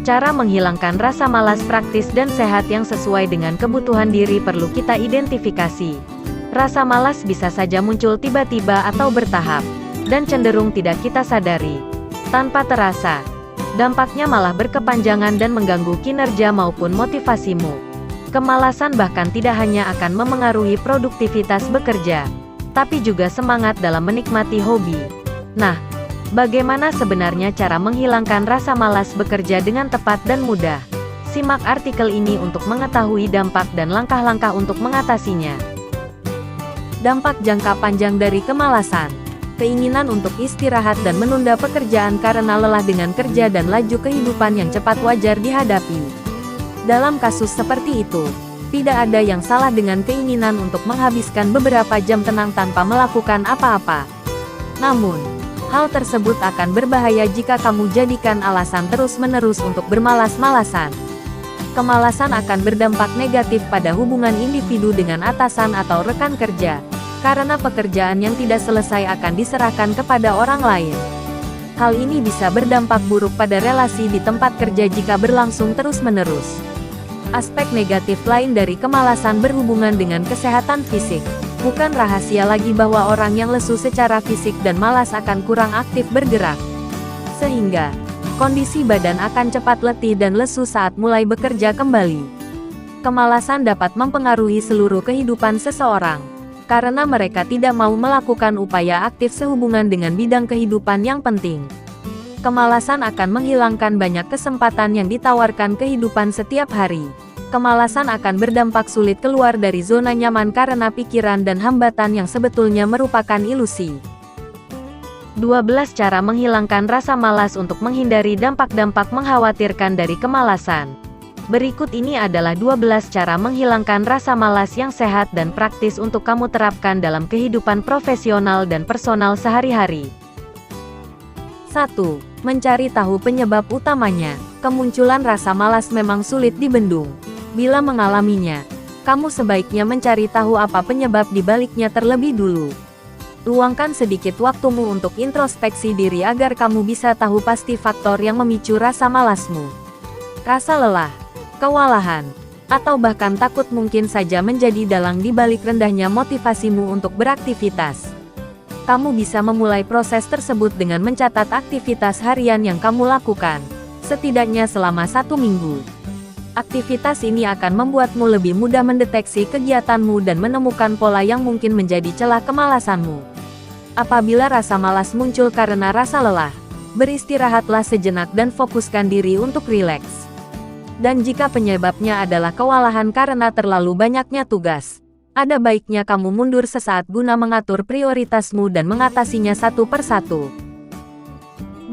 Cara menghilangkan rasa malas praktis dan sehat yang sesuai dengan kebutuhan diri perlu kita identifikasi. Rasa malas bisa saja muncul tiba-tiba atau bertahap, dan cenderung tidak kita sadari. Tanpa terasa, dampaknya malah berkepanjangan dan mengganggu kinerja maupun motivasimu. Kemalasan bahkan tidak hanya akan memengaruhi produktivitas bekerja, tapi juga semangat dalam menikmati hobi. Nah, bagaimana sebenarnya cara menghilangkan rasa malas bekerja dengan tepat dan mudah? Simak artikel ini untuk mengetahui dampak dan langkah-langkah untuk mengatasinya. Dampak jangka panjang dari kemalasan. Keinginan untuk istirahat dan menunda pekerjaan karena lelah dengan kerja dan laju kehidupan yang cepat wajar dihadapi. Dalam kasus seperti itu, tidak ada yang salah dengan keinginan untuk menghabiskan beberapa jam tenang tanpa melakukan apa-apa. Namun, hal tersebut akan berbahaya jika kamu jadikan alasan terus-menerus untuk bermalas-malasan. Kemalasan akan berdampak negatif pada hubungan individu dengan atasan atau rekan kerja, karena pekerjaan yang tidak selesai akan diserahkan kepada orang lain. Hal ini bisa berdampak buruk pada relasi di tempat kerja jika berlangsung terus-menerus. Aspek negatif lain dari kemalasan berhubungan dengan kesehatan fisik. Bukan rahasia lagi bahwa orang yang lesu secara fisik dan malas akan kurang aktif bergerak. Sehingga, kondisi badan akan cepat letih dan lesu saat mulai bekerja kembali. Kemalasan dapat mempengaruhi seluruh kehidupan seseorang, karena mereka tidak mau melakukan upaya aktif sehubungan dengan bidang kehidupan yang penting. Kemalasan akan menghilangkan banyak kesempatan yang ditawarkan kehidupan setiap hari. Kemalasan akan berdampak sulit keluar dari zona nyaman karena pikiran dan hambatan yang sebetulnya merupakan ilusi. 12 cara menghilangkan rasa malas untuk menghindari dampak-dampak mengkhawatirkan dari kemalasan. Berikut ini adalah 12 cara menghilangkan rasa malas yang sehat dan praktis untuk kamu terapkan dalam kehidupan profesional dan personal sehari-hari. 1. Mencari tahu penyebab utamanya. Kemunculan rasa malas memang sulit dibendung. Bila mengalaminya, kamu sebaiknya mencari tahu apa penyebab di baliknya terlebih dulu. Luangkan sedikit waktumu untuk introspeksi diri agar kamu bisa tahu pasti faktor yang memicu rasa malasmu. Rasa lelah, kewalahan, atau bahkan takut mungkin saja menjadi dalang di balik rendahnya motivasimu untuk beraktivitas. Kamu bisa memulai proses tersebut dengan mencatat aktivitas harian yang kamu lakukan, setidaknya selama 1 minggu. Aktivitas ini akan membuatmu lebih mudah mendeteksi kegiatanmu dan menemukan pola yang mungkin menjadi celah kemalasanmu. Apabila rasa malas muncul karena rasa lelah, beristirahatlah sejenak dan fokuskan diri untuk rileks. Dan jika penyebabnya adalah kewalahan karena terlalu banyaknya tugas, ada baiknya kamu mundur sesaat guna mengatur prioritasmu dan mengatasinya satu persatu. 2.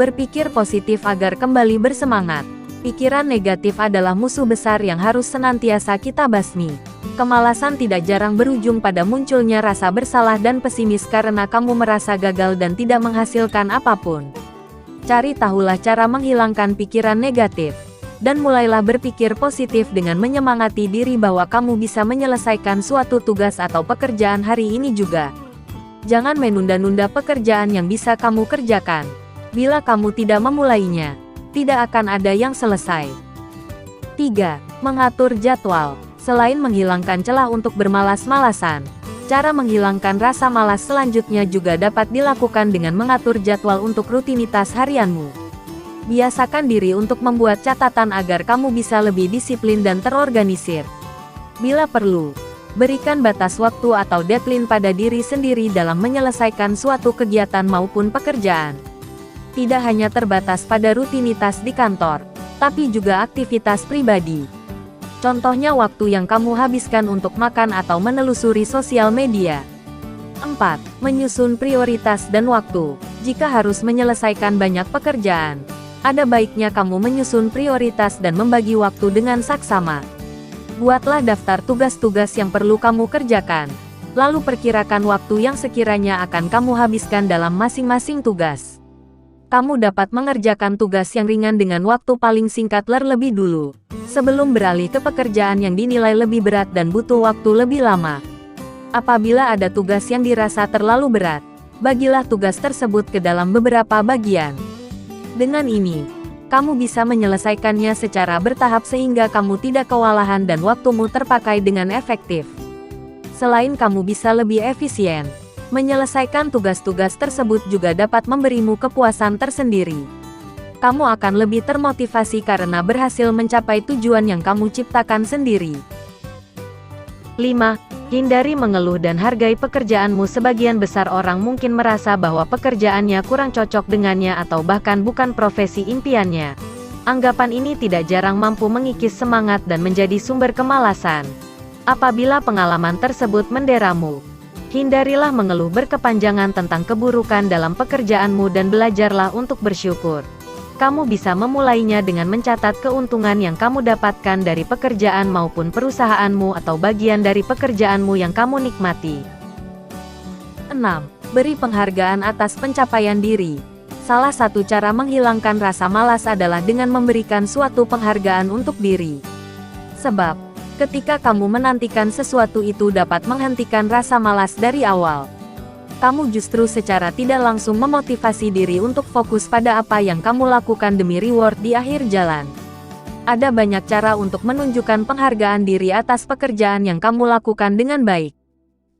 Berpikir positif agar kembali bersemangat. Pikiran negatif adalah musuh besar yang harus senantiasa kita basmi. Kemalasan tidak jarang berujung pada munculnya rasa bersalah dan pesimis karena kamu merasa gagal dan tidak menghasilkan apapun. Cari tahulah cara menghilangkan pikiran negatif, dan mulailah berpikir positif dengan menyemangati diri bahwa kamu bisa menyelesaikan suatu tugas atau pekerjaan hari ini juga. Jangan menunda-nunda pekerjaan yang bisa kamu kerjakan. Bila kamu tidak memulainya, tidak akan ada yang selesai. 3. Mengatur jadwal. Selain menghilangkan celah untuk bermalas-malasan, cara menghilangkan rasa malas selanjutnya juga dapat dilakukan dengan mengatur jadwal untuk rutinitas harianmu. Biasakan diri untuk membuat catatan agar kamu bisa lebih disiplin dan terorganisir. Bila perlu, berikan batas waktu atau deadline pada diri sendiri dalam menyelesaikan suatu kegiatan maupun pekerjaan. Tidak hanya terbatas pada rutinitas di kantor, tapi juga aktivitas pribadi. Contohnya waktu yang kamu habiskan untuk makan atau menelusuri sosial media. 4. Menyusun prioritas dan waktu. Jika harus menyelesaikan banyak pekerjaan, ada baiknya kamu menyusun prioritas dan membagi waktu dengan saksama. Buatlah daftar tugas-tugas yang perlu kamu kerjakan, lalu perkirakan waktu yang sekiranya akan kamu habiskan dalam masing-masing tugas. Kamu dapat mengerjakan tugas yang ringan dengan waktu paling singkat terlebih dulu, sebelum beralih ke pekerjaan yang dinilai lebih berat dan butuh waktu lebih lama. Apabila ada tugas yang dirasa terlalu berat, bagilah tugas tersebut ke dalam beberapa bagian. Dengan ini, kamu bisa menyelesaikannya secara bertahap sehingga kamu tidak kewalahan dan waktumu terpakai dengan efektif. Selain kamu bisa lebih efisien, menyelesaikan tugas-tugas tersebut juga dapat memberimu kepuasan tersendiri. Kamu akan lebih termotivasi karena berhasil mencapai tujuan yang kamu ciptakan sendiri. 5. Hindari mengeluh dan hargai pekerjaanmu. Sebagian besar orang mungkin merasa bahwa pekerjaannya kurang cocok dengannya atau bahkan bukan profesi impiannya. Anggapan ini tidak jarang mampu mengikis semangat dan menjadi sumber kemalasan. Apabila pengalaman tersebut menderamu, hindarilah mengeluh berkepanjangan tentang keburukan dalam pekerjaanmu dan belajarlah untuk bersyukur. Kamu bisa memulainya dengan mencatat keuntungan yang kamu dapatkan dari pekerjaan maupun perusahaanmu atau bagian dari pekerjaanmu yang kamu nikmati. 6. Beri penghargaan atas pencapaian diri. Salah satu cara menghilangkan rasa malas adalah dengan memberikan suatu penghargaan untuk diri. Sebab, ketika kamu menantikan sesuatu itu dapat menghentikan rasa malas dari awal. Kamu justru secara tidak langsung memotivasi diri untuk fokus pada apa yang kamu lakukan demi reward di akhir jalan. Ada banyak cara untuk menunjukkan penghargaan diri atas pekerjaan yang kamu lakukan dengan baik.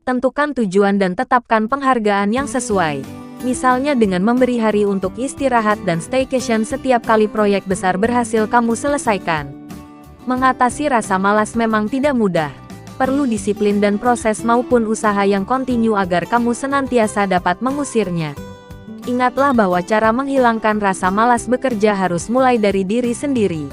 Tentukan tujuan dan tetapkan penghargaan yang sesuai. Misalnya dengan memberi hari untuk istirahat dan staycation setiap kali proyek besar berhasil kamu selesaikan. Mengatasi rasa malas memang tidak mudah. Perlu disiplin dan proses maupun usaha yang kontinu agar kamu senantiasa dapat mengusirnya. Ingatlah bahwa cara menghilangkan rasa malas bekerja harus mulai dari diri sendiri.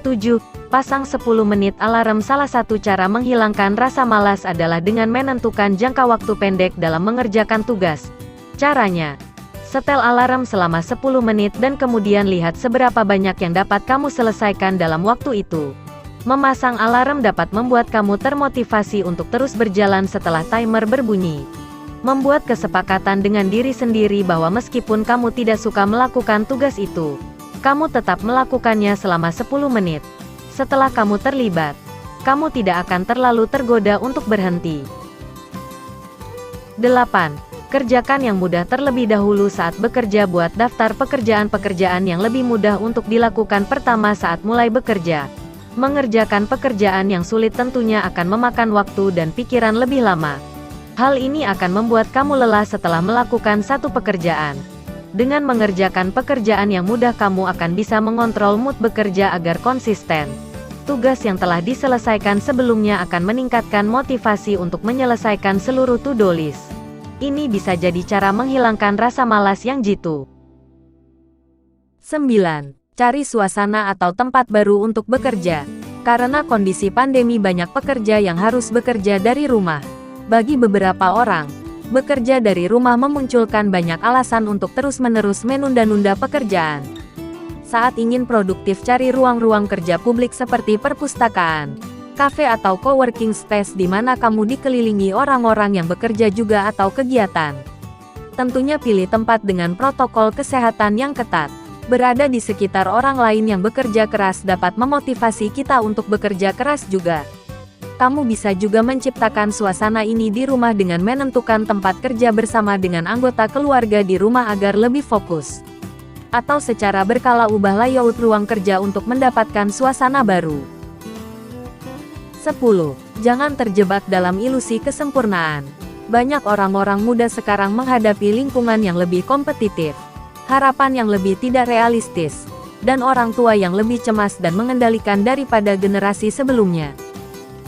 7. Pasang 10 menit alarm. Salah satu cara menghilangkan rasa malas adalah dengan menentukan jangka waktu pendek dalam mengerjakan tugas. Caranya, setel alarm selama 10 menit dan kemudian lihat seberapa banyak yang dapat kamu selesaikan dalam waktu itu. Memasang alarm dapat membuat kamu termotivasi untuk terus berjalan setelah timer berbunyi. Membuat kesepakatan dengan diri sendiri bahwa meskipun kamu tidak suka melakukan tugas itu, kamu tetap melakukannya selama 10 menit. Setelah kamu terlibat, kamu tidak akan terlalu tergoda untuk berhenti. 8. Kerjakan yang mudah terlebih dahulu saat bekerja. Buat daftar pekerjaan-pekerjaan yang lebih mudah untuk dilakukan pertama saat mulai bekerja. Mengerjakan pekerjaan yang sulit tentunya akan memakan waktu dan pikiran lebih lama. Hal ini akan membuat kamu lelah setelah melakukan satu pekerjaan. Dengan mengerjakan pekerjaan yang mudah kamu akan bisa mengontrol mood bekerja agar konsisten. Tugas yang telah diselesaikan sebelumnya akan meningkatkan motivasi untuk menyelesaikan seluruh to-do list. Ini bisa jadi cara menghilangkan rasa malas yang jitu. 9. Cari suasana atau tempat baru untuk bekerja. Karena kondisi pandemi banyak pekerja yang harus bekerja dari rumah. Bagi beberapa orang, bekerja dari rumah memunculkan banyak alasan untuk terus-menerus menunda-nunda pekerjaan. Saat ingin produktif, cari ruang-ruang kerja publik seperti perpustakaan, kafe atau coworking space di mana kamu dikelilingi orang-orang yang bekerja juga atau kegiatan. Tentunya pilih tempat dengan protokol kesehatan yang ketat. Berada di sekitar orang lain yang bekerja keras dapat memotivasi kita untuk bekerja keras juga. Kamu bisa juga menciptakan suasana ini di rumah dengan menentukan tempat kerja bersama dengan anggota keluarga di rumah agar lebih fokus. Atau secara berkala ubah layout ruang kerja untuk mendapatkan suasana baru. 10. Jangan terjebak dalam ilusi kesempurnaan. Banyak orang-orang muda sekarang menghadapi lingkungan yang lebih kompetitif, harapan yang lebih tidak realistis, dan orang tua yang lebih cemas dan mengendalikan daripada generasi sebelumnya.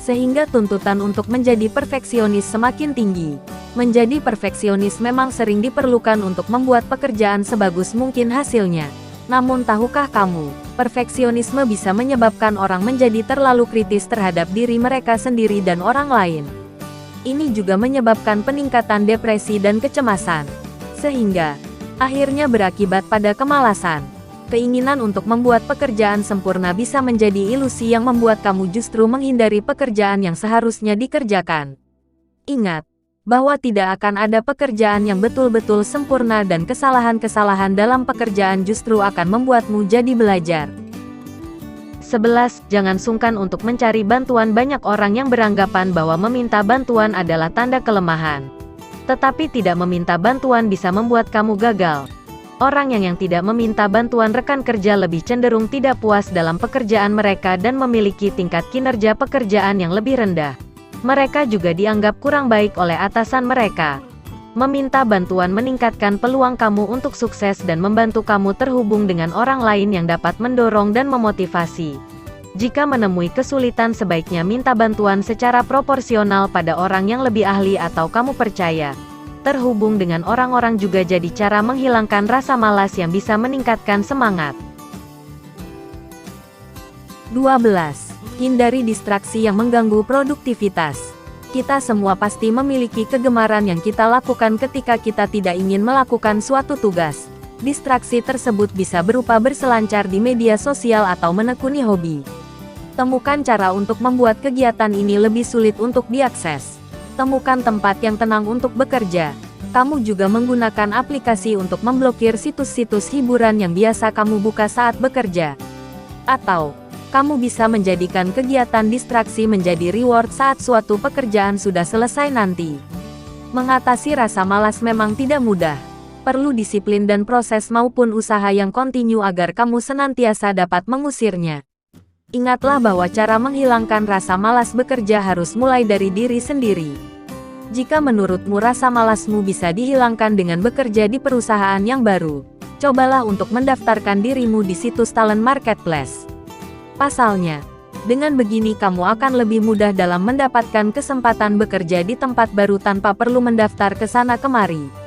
Sehingga tuntutan untuk menjadi perfeksionis semakin tinggi. Menjadi perfeksionis memang sering diperlukan untuk membuat pekerjaan sebagus mungkin hasilnya. Namun tahukah kamu, perfeksionisme bisa menyebabkan orang menjadi terlalu kritis terhadap diri mereka sendiri dan orang lain. Ini juga menyebabkan peningkatan depresi dan kecemasan. Sehingga akhirnya berakibat pada kemalasan. Keinginan untuk membuat pekerjaan sempurna bisa menjadi ilusi yang membuat kamu justru menghindari pekerjaan yang seharusnya dikerjakan. Ingat, bahwa tidak akan ada pekerjaan yang betul-betul sempurna dan kesalahan-kesalahan dalam pekerjaan justru akan membuatmu jadi belajar. 11. Jangan sungkan untuk mencari bantuan. Banyak orang yang beranggapan bahwa meminta bantuan adalah tanda kelemahan. Tetapi tidak meminta bantuan bisa membuat kamu gagal. Orang yang tidak meminta bantuan rekan kerja lebih cenderung tidak puas dalam pekerjaan mereka dan memiliki tingkat kinerja pekerjaan yang lebih rendah. Mereka juga dianggap kurang baik oleh atasan mereka. Meminta bantuan meningkatkan peluang kamu untuk sukses dan membantu kamu terhubung dengan orang lain yang dapat mendorong dan memotivasi. Jika menemui kesulitan, sebaiknya minta bantuan secara proporsional pada orang yang lebih ahli atau kamu percaya. Terhubung dengan orang-orang juga jadi cara menghilangkan rasa malas yang bisa meningkatkan semangat. 12. Hindari distraksi yang mengganggu produktivitas. Kita semua pasti memiliki kegemaran yang kita lakukan ketika kita tidak ingin melakukan suatu tugas. Distraksi tersebut bisa berupa berselancar di media sosial atau menekuni hobi. Temukan cara untuk membuat kegiatan ini lebih sulit untuk diakses. Temukan tempat yang tenang untuk bekerja. Kamu juga menggunakan aplikasi untuk memblokir situs-situs hiburan yang biasa kamu buka saat bekerja. Atau, kamu bisa menjadikan kegiatan distraksi menjadi reward saat suatu pekerjaan sudah selesai nanti. Mengatasi rasa malas memang tidak mudah. Perlu disiplin dan proses maupun usaha yang kontinu agar kamu senantiasa dapat mengusirnya. Ingatlah bahwa cara menghilangkan rasa malas bekerja harus mulai dari diri sendiri. Jika menurutmu rasa malasmu bisa dihilangkan dengan bekerja di perusahaan yang baru, cobalah untuk mendaftarkan dirimu di situs talent marketplace. Pasalnya, dengan begini kamu akan lebih mudah dalam mendapatkan kesempatan bekerja di tempat baru tanpa perlu mendaftar ke sana kemari.